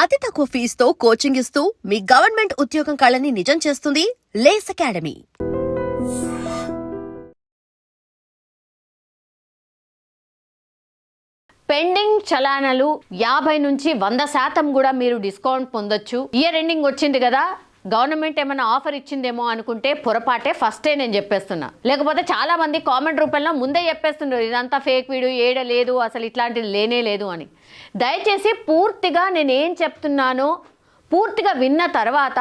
అతి తక్కువ ఫీజుతో కోచింగ్ ఇస్తూ మీ గవర్నమెంట్ ఉద్యోగం కళని నిజం చేస్తుంది లేస్ అకాడమీ. పెండింగ్ చలానాలు 50 నుంచి 100% కూడా మీరు డిస్కౌంట్ పొందొచ్చు. ఇయర్ ఎండింగ్ వచ్చింది కదా, గవర్నమెంట్ ఏమైనా ఆఫర్ ఇచ్చిందేమో అనుకుంటే పొరపాటే. ఫస్టే నేను చెప్పేస్తున్నా, లేకపోతే చాలా మంది కామెంట్ రూపంలో ముందే చెప్పేస్తున్నారు ఇదంతా ఫేక్ వీడియో, ఏడ లేదు అసలు ఇట్లాంటిది లేనే లేదు అని. దయచేసి పూర్తిగా నేను ఏం చెప్తున్నానో పూర్తిగా విన్న తర్వాత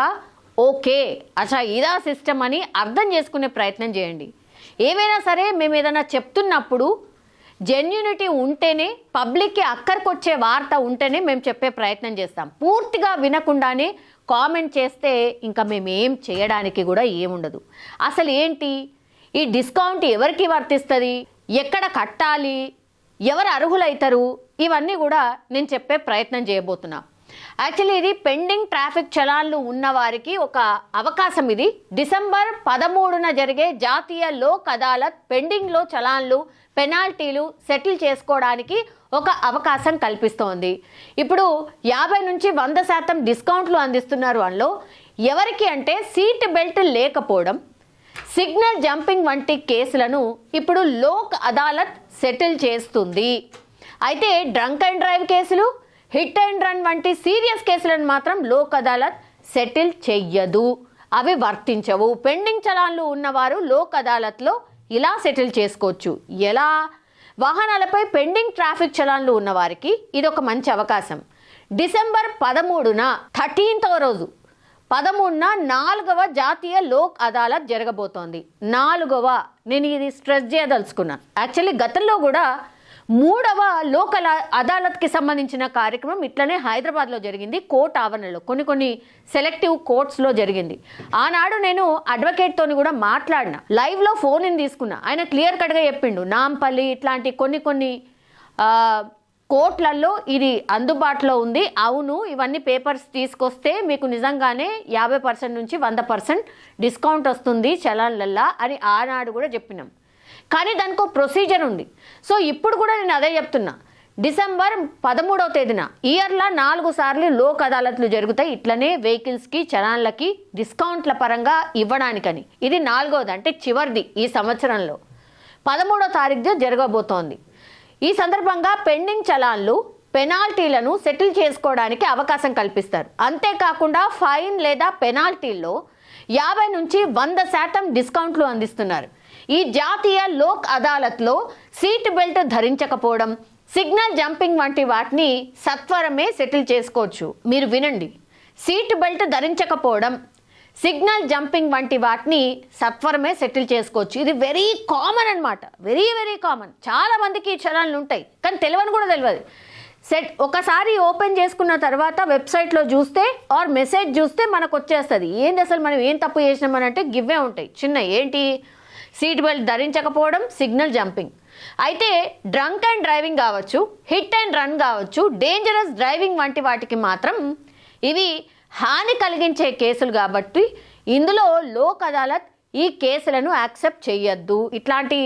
ఓకే అచ్చా ఇదా సిస్టమ్ అని అర్థం చేసుకునే ప్రయత్నం చేయండి. ఏమైనా సరే మేము ఏదైనా చెప్తున్నప్పుడు జెన్యూనిటీ ఉంటేనే, పబ్లిక్కి అక్కడికొచ్చే వార్త ఉంటేనే మేము చెప్పే ప్రయత్నం చేస్తాం. పూర్తిగా వినకుండానే కామెంట్ చేస్తే ఇంకా మేము ఏం చేయడానికి కూడా ఏముండదు. అసలు ఏంటి ఈ డిస్కౌంట్, ఎవరికి వర్తిస్తుంది, ఎక్కడ కట్టాలి, ఎవరు అర్హులవుతారు, ఇవన్నీ కూడా నేను చెప్పే ప్రయత్నం చేయబోతున్నా. యాక్చువల్లీ ఇది పెండింగ్ ట్రాఫిక్ చలాన్లు ఉన్న వారికి ఒక అవకాశం. ఇది డిసెంబర్ 13న జరిగే జాతీయ లోక్ అదాలత్ పెండింగ్లో చలాన్లు, పెనాల్టీలు సెటిల్ చేసుకోవడానికి ఒక అవకాశం కల్పిస్తోంది. ఇప్పుడు 50 నుంచి 100% డిస్కౌంట్లు అందిస్తున్నారు. అందులో ఎవరికి అంటే సీట్ బెల్ట్ లేకపోవడం, సిగ్నల్ జంపింగ్ వంటి కేసులను ఇప్పుడు లోక్ అదాలత్ సెటిల్ చేస్తుంది. అయితే డ్రంక్ అండ్ డ్రైవ్ కేసులు, హిట్ అండ్ రన్ వంటి సీరియస్ కేసులను మాత్రం లోక్ అదాలత్ సెటిల్ చెయ్యదు, అవి వర్తించవు. పెండింగ్ చలాన్లు ఉన్నవారు లోక్ అదాలత్లో ఇలా సెటిల్ చేసుకోవచ్చు. ఎలా? వాహనాలపై పెండింగ్ ట్రాఫిక్ చలాన్లు ఉన్నవారికి ఇది ఒక మంచి అవకాశం. డిసెంబర్ 13న 13వ రోజు 13న 4వ జాతీయ లోక్ అదాలత్ జరగబోతోంది. 4వ, నేను ఇది స్ట్రెస్ చేయదలుచుకున్నాను. యాక్చువల్లీ గతంలో కూడా 3వ లోక్ అదాలత్కి సంబంధించిన కార్యక్రమం ఇట్లనే హైదరాబాద్లో జరిగింది. కోర్టు ఆవరణలో కొన్ని సెలెక్టివ్ కోర్ట్స్లో జరిగింది. ఆనాడు నేను అడ్వకేట్తోని కూడా మాట్లాడిన, లైవ్లో ఫోన్ ఇన్ తీసుకున్నా. ఆయన క్లియర్ కట్గా చెప్పిండు, నాంపల్లి ఇట్లాంటి కొన్ని కోర్టులలో ఇది అందుబాటులో ఉంది. అవును, ఇవన్నీ పేపర్స్ తీసుకొస్తే మీకు నిజంగానే 50% నుంచి 100% డిస్కౌంట్ వస్తుంది చలాన్లల్లా అని ఆనాడు కూడా చెప్పినాం. కానీ దానికి ఒక ప్రొసీజర్ ఉంది. సో ఇప్పుడు కూడా నేను అదే చెప్తున్నా, డిసెంబర్ 13వ తేదీన ఇయర్లో 4 సార్లు లోక్ అదాలత్లు జరుగుతాయి ఇట్లనే వెహికల్స్కి, చలాన్లకి డిస్కౌంట్ల పరంగా ఇవ్వడానికని. ఇది 4వది, అంటే చివరిది ఈ సంవత్సరంలో. 13వ తారీఖు జరగబోతోంది. ఈ సందర్భంగా పెండింగ్ చలాన్లు, పెనాల్టీలను సెటిల్ చేసుకోవడానికి అవకాశం కల్పిస్తారు. అంతేకాకుండా ఫైన్ లేదా పెనాల్టీల్లో 50 నుంచి 100% డిస్కౌంట్లు అందిస్తున్నారు. ఈ జాతీయ లోక్ అదాలత్లో సీట్ బెల్ట్ ధరించకపోవడం, సిగ్నల్ జంపింగ్ వంటి వాటిని సత్వరమే సెటిల్ చేసుకోవచ్చు. మీరు వినండి, సీట్ బెల్ట్ ధరించకపోవడం, సిగ్నల్ జంపింగ్ వంటి వాటిని సత్వరమే సెటిల్ చేసుకోవచ్చు. ఇది వెరీ కామన్ అనమాట, వెరీ కామన్. చాలా మందికి ఈ చలాన్లు ఉంటాయి కానీ తెలియని కూడా తెలియదు. ఒకసారి ఓపెన్ చేసుకున్న తర్వాత వెబ్సైట్లో చూస్తే ఆర్ మెసేజ్ చూస్తే మనకు వచ్చేస్తుంది ఏంది అసలు మనం ఏం తప్పు చేసినామని. అంటే గివ్వే ఉంటాయి చిన్న, ఏంటి సీట్ బెల్ట్ ధరించకపోవడం, సిగ్నల్ జంపింగ్. అయితే డ్రంక్ అండ్ డ్రైవింగ్ కావచ్చు, హిట్ అండ్ రన్ కావచ్చు, డేంజరస్ డ్రైవింగ్ వంటి వాటికి మాత్రం ఇవి హాని కలిగించే కేసులు కాబట్టి ఇందులో లోక్ అదాలత్ ఈ కేసులను యాక్సెప్ట్ చేయొద్దు. ఇట్లాంటి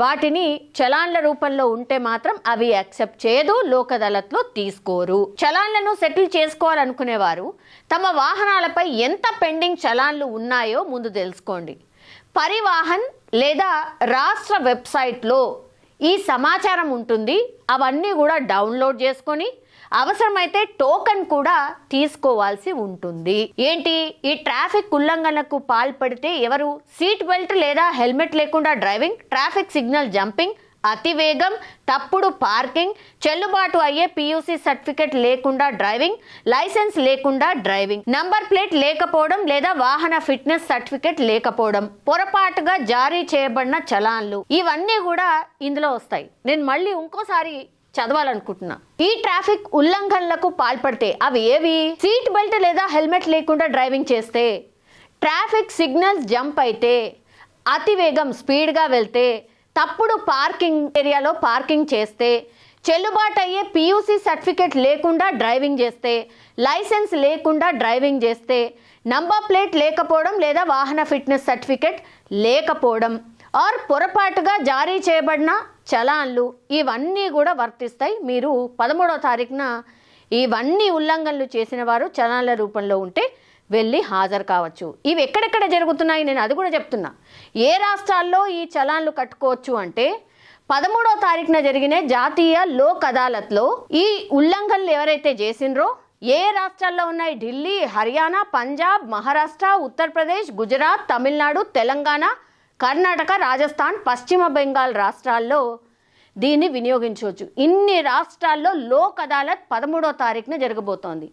వాటిని చలాన్ల రూపంలో ఉంటే మాత్రం అవి యాక్సెప్ట్ చేయదు, లోక్ అదాలత్లో తీసుకోరు. చలాన్లను సెటిల్ చేసుకోవాలనుకునేవారు తమ వాహనాలపై ఎంత పెండింగ్ చలాన్లు ఉన్నాయో ముందు తెలుసుకోండి. పరివాహన్ లేదా రాష్ట్ర వెబ్సైట్లో ఈ సమాచారం ఉంటుంది. అవన్నీ కూడా డౌన్లోడ్ చేసుకొని అవసరమైతే టోకెన్ కూడా తీసుకోవాల్సి ఉంటుంది. ఏంటి, ఈ ట్రాఫిక్ ఉల్లంఘనకు పాల్పడితే ఎవరు? సీట్ బెల్ట్ లేదా హెల్మెట్ లేకుండా డ్రైవింగ్, ట్రాఫిక్ సిగ్నల్ జంపింగ్, అతివేగం, తప్పుడు పార్కింగ్, చెల్లుబాటు అయ్యే పియూసీ సర్టిఫికెట్ లేకుండా డ్రైవింగ్, లైసెన్స్ లేకుండా డ్రైవింగ్, నంబర్ ప్లేట్ లేకపోవడం లేదా వాహన ఫిట్నెస్ సర్టిఫికెట్ లేకపోవడం, పొరపాటుగా జారీ చేయబడిన చలాన్లు, ఇవన్నీ కూడా ఇందులో వస్తాయి. నేను మళ్ళీ ఇంకోసారి చదవాలనుకుంటున్నా. ఈ ట్రాఫిక్ ఉల్లంఘనలకు పాల్పడితే అవి ఏవి? సీట్ బెల్ట్ లేదా హెల్మెట్ లేకుండా డ్రైవింగ్ చేస్తే, ట్రాఫిక్ సిగ్నల్స్ జంప్ అయితే, అతివేగం స్పీడ్గా వెళ్తే, తప్పుడు పార్కింగ్ ఏరియాలో పార్కింగ్ చేస్తే, చెల్లుబాటు అయ్యే పియూసీ సర్టిఫికెట్ లేకుండా డ్రైవింగ్ చేస్తే, లైసెన్స్ లేకుండా డ్రైవింగ్ చేస్తే, నంబర్ ప్లేట్ లేకపోవడం లేదా వాహన ఫిట్నెస్ సర్టిఫికెట్ లేకపోవడం, ఆర్ పొరపాటుగా జారీ చేయబడిన చలాన్లు, ఇవన్నీ కూడా వర్తిస్తాయి. మీరు 13వ తారీఖున ఇవన్నీ ఉల్లంఘనలు చేసిన వారు చలాన్ల రూపంలో ఉంటే వెళ్ళి హాజరు కావచ్చు. ఇవి ఎక్కడెక్కడ జరుగుతున్నాయి నేను అది కూడా చెప్తున్నా. ఏ రాష్ట్రాల్లో ఈ చలాన్లు కట్టుకోవచ్చు అంటే 13వ తారీఖున జరిగిన జాతీయ లోక్ అదాలత్లో ఈ ఉల్లంఘనలు ఎవరైతే చేసిండ్రో ఏ రాష్ట్రాల్లో ఉన్నాయి, ఢిల్లీ, హర్యానా, పంజాబ్, మహారాష్ట్ర, ఉత్తరప్రదేశ్, గుజరాత్, తమిళనాడు, తెలంగాణ, కర్ణాటక, రాజస్థాన్, పశ్చిమ బెంగాల్ రాష్ట్రాల్లో దీన్ని వినియోగించవచ్చు. ఇన్ని రాష్ట్రాల్లో లోక్ అదాలత్ 13వ తారీఖున జరగబోతోంది.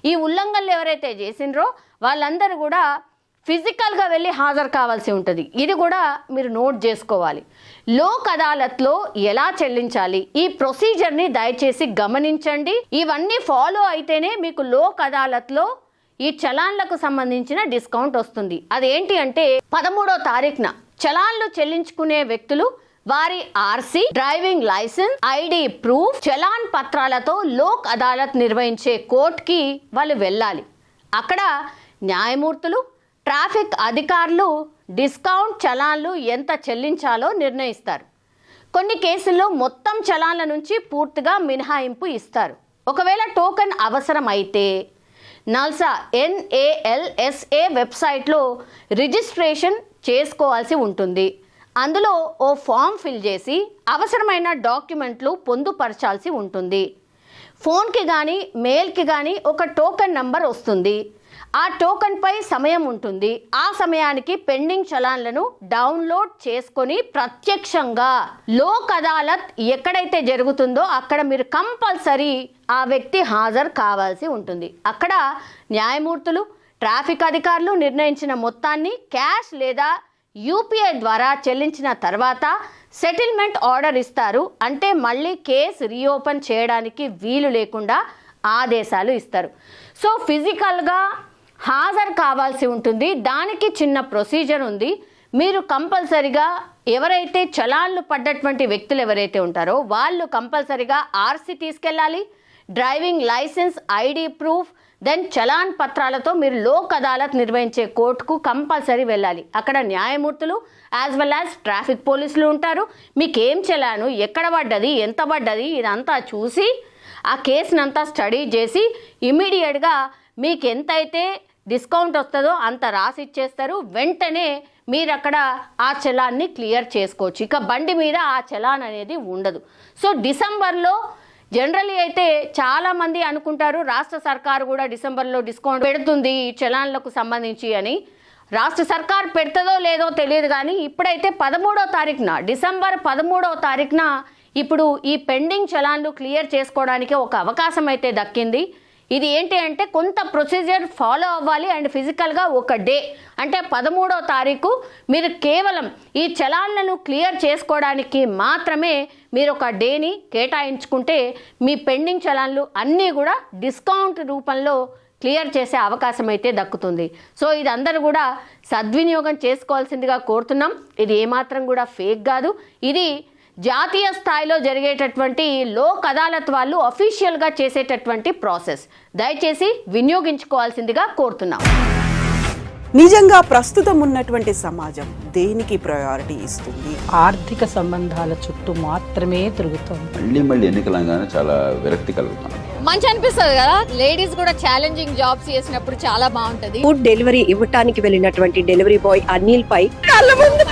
ఈ ఉల్లంఘనలు ఎవరైతే చేసిండ్రో వాళ్ళందరూ కూడా ఫిజికల్గా వెళ్ళి హాజరు కావాల్సి ఉంటుంది. ఇది కూడా మీరు నోట్ చేసుకోవాలి. లోక్ అదాలత్లో ఎలా చెల్లించాలి ఈ ప్రొసీజర్ని దయచేసి గమనించండి. ఇవన్నీ ఫాలో అయితేనే మీకు లోక్ అదాలత్లో ఈ చలాన్లకు సంబంధించిన డిస్కౌంట్ వస్తుంది. అదేంటి అంటే 13వ తారీఖున చలాన్లు చెల్లించుకునే వ్యక్తులు వారి RC, driving licence, ID proof, challan పత్రాలతో లోక్ అదాలత్ నిర్వహించే కోర్టుకి వాళ్ళు వెళ్ళాలి. అక్కడ న్యాయమూర్తులు, ట్రాఫిక్ అధికారులు డిస్కౌంట్ చలాన్లు ఎంత చెల్లించాలో నిర్ణయిస్తారు. కొన్ని కేసుల్లో మొత్తం చలాన్ల నుంచి పూర్తిగా మినహాయింపు ఇస్తారు. ఒకవేళ టోకెన్ అవసరం అయితే నల్సా NALSA వెబ్సైట్లో రిజిస్ట్రేషన్ చేసుకోవాల్సి ఉంటుంది. అందులో ఓ ఫామ్ ఫిల్ చేసి అవసరమైన డాక్యుమెంట్లు పొందుపరచాల్సి ఉంటుంది. ఫోన్కి కానీ మెయిల్కి కానీ ఒక టోకెన్ నంబర్ వస్తుంది. ఆ టోకెన్పై సమయం ఉంటుంది. ఆ సమయానికి పెండింగ్ చలాన్లను డౌన్లోడ్ చేసుకొని ప్రత్యక్షంగా లోక్ అదాలత్ ఎక్కడైతే జరుగుతుందో అక్కడ మీరు కంపల్సరీ ఆ వ్యక్తి హాజరు కావాల్సి ఉంటుంది. అక్కడ న్యాయమూర్తులు, ట్రాఫిక్ అధికారులు నిర్ణయించిన మొత్తాన్ని క్యాష్ లేదా UPI ద్వారా చెల్లించిన తర్వాత సెటిల్మెంట్ ఆర్డర్ ఇస్తారు. అంటే మళ్ళీ కేసు రీఓపెన్ చేయడానికి వీలు లేకుండా ఆదేశాలు ఇస్తారు. సో ఫిజికల్గా హాజరు కావాల్సి ఉంటుంది. దానికి చిన్న ప్రొసీజర్ ఉంది. మీరు కంపల్సరిగా ఎవరైతే చలాన్లు పడ్డటువంటి వ్యక్తులు ఎవరైతే ఉంటారో వాళ్ళు కంపల్సరిగా ఆర్సీ తీసుకెళ్ళాలి, driving licence, ID proof, then challan పత్రాలతో మీరు లోక్ అదాలత్ నిర్వహించే కోర్టుకు కంపల్సరీ వెళ్ళాలి. అక్కడ న్యాయమూర్తులు యాజ్ వెల్ యాజ్ ట్రాఫిక్ పోలీసులు ఉంటారు. మీకేం చలాను, ఎక్కడ పడ్డది, ఎంత పడ్డది ఇదంతా చూసి ఆ కేసునంతా స్టడీ చేసి ఇమీడియట్గా మీకు ఎంతైతే డిస్కౌంట్ వస్తుందో అంత రాసి ఇచ్చేస్తారు. వెంటనే మీరు అక్కడ ఆ చలాన్ని క్లియర్ చేసుకోవచ్చు. ఇక బండి మీద ఆ చలాన్ అనేది ఉండదు. సో డిసెంబర్లో జనరల్లీ అయితే చాలామంది అనుకుంటారు రాష్ట్ర సర్కారు కూడా డిసెంబర్లో డిస్కౌంట్ పెడుతుంది ఈ చలాన్లకు సంబంధించి అని. రాష్ట్ర సర్కార్ పెడుతుందో లేదో తెలియదు కానీ ఇప్పుడైతే 13వ తారీఖున డిసెంబర్ 13వ తారీఖున ఇప్పుడు ఈ పెండింగ్ చలాన్లు క్లియర్ చేసుకోవడానికి ఒక అవకాశం అయితే దక్కింది. ఇది ఏంటి అంటే కొంత ప్రొసీజర్ ఫాలో అవ్వాలి అండ్ ఫిజికల్గా ఒక డే అంటే 13వ తారీఖు మీరు కేవలం ఈ చలాన్లను క్లియర్ చేసుకోవడానికి మాత్రమే మీరు ఒక డేని కేటాయించుకుంటే మీ పెండింగ్ చలాన్లు అన్నీ కూడా డిస్కౌంట్ రూపంలో క్లియర్ చేసే అవకాశం అయితే దక్కుతుంది. సో ఇది అందరూ కూడా సద్వినియోగం చేసుకోవాల్సిందిగా కోరుతున్నాం. ఇది ఏమాత్రం కూడా ఫేక్ కాదు. ఇది జాతీయ స్థాయిలో జరిగేటటువంటి లోక్ అదాలత్ వాళ్ళు అఫీషియల్గా చేసేటటువంటి ప్రాసెస్. దయచేసి వినియోగించుకోవాల్సిందిగా కోరుతున్నాం. నిజంగా ప్రస్తుతం ఉన్నటువంటి సమాజం దేనికి ప్రయారిటీ ఇస్తుంది? ఆర్థిక సంబంధాల చుట్టూ మాత్రమే తిరుగుతుంది. మళ్ళీ ఎన్నికలంగానే చాలా విరక్తి కలుగుతాం. మంచి అనిపిస్తుంది కదా, లేడీస్ కూడా ఛాలెంజింగ్ జాబ్స్ చేసినప్పుడు చాలా బాగుంటది. ఫుడ్ డెలివరీ ఇవ్వటానికి వెళ్ళినటువంటి డెలివరీ బాయ్ అనిల్ పై కళ్ళ ముందు